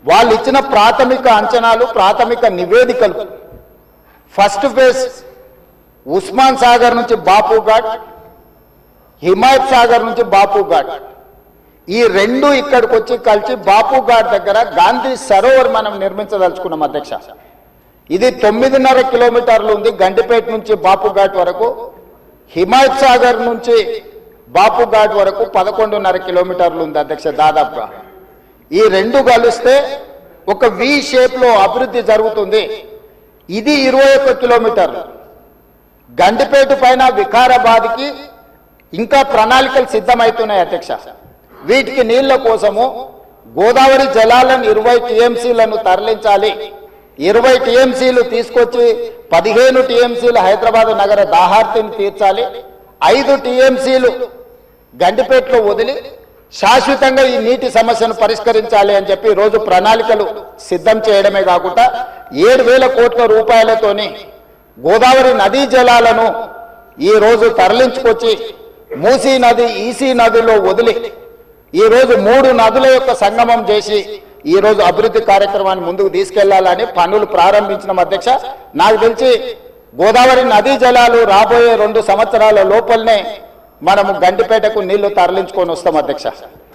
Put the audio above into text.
వాళ్ళు ఇచ్చిన ప్రాథమిక అంచనాలు, ప్రాథమిక నివేదికలు ఫస్ట్ ఫేజ్ ఉస్మాన్ సాగర్ నుంచి బాపు ఘాట్, హిమాయత్ సాగర్ నుంచి బాపు ఘాట్, ఈ రెండు ఇక్కడికి వచ్చి కలిసి బాపు ఘాట్ దగ్గర గాంధీ సరోవర్ మనం నిర్మించదలుచుకున్నాం అధ్యక్ష. ఇది 9.5 కిలోమీటర్లు ఉంది గండిపేట నుంచి బాపు ఘాట్ వరకు. హిమాయత్ సాగర్ నుంచి బాపు ఘాట్ వరకు 11.5 కిలోమీటర్లు ఉంది అధ్యక్ష దాదాపుగా. ఈ రెండు కలిస్తే ఒక వి షేప్ లో అభివృద్ధి జరుగుతుంది. ఇది 21 కిలోమీటర్లు. గండిపేట పైన వికారాబాద్కి ఇంకా ప్రణాళికలు సిద్ధమవుతున్నాయి అధ్యక్ష. వీటికి నీళ్ల కోసము గోదావరి జలాలను 20 టీఎంసీలను తరలించాలి. 20 టీఎంసీలు తీసుకొచ్చి 15 టీఎంసీలు హైదరాబాద్ నగర దాహార్తిని తీర్చాలి. 5 టీఎంసీలు గండిపేటలో వదిలి శాశ్వతంగా ఈ నీటి సమస్యను పరిష్కరించాలి అని చెప్పి రోజు ప్రణాళికలు సిద్ధం చేయడమే కాకుండా 7,000 కోట్ల రూపాయలతోని గోదావరి నదీ జలాలను ఈ రోజు తరలించుకొచ్చి మూసీ నది, ఈసీ నదిలో వదిలి ఈ రోజు 3 నదుల యొక్క సంగమం చేసి ఈ రోజు అభివృద్ధి కార్యక్రమాన్ని ముందుకు తీసుకెళ్లాలని పనులు ప్రారంభించిన అధ్యక్ష. నాకు తెలిసి గోదావరి నదీ జలాలు రాబోయే 2 సంవత్సరాల లోపలనే మనము గండిపేటకు నీళ్లు తరలించుకొని వస్తాం అధ్యక్ష.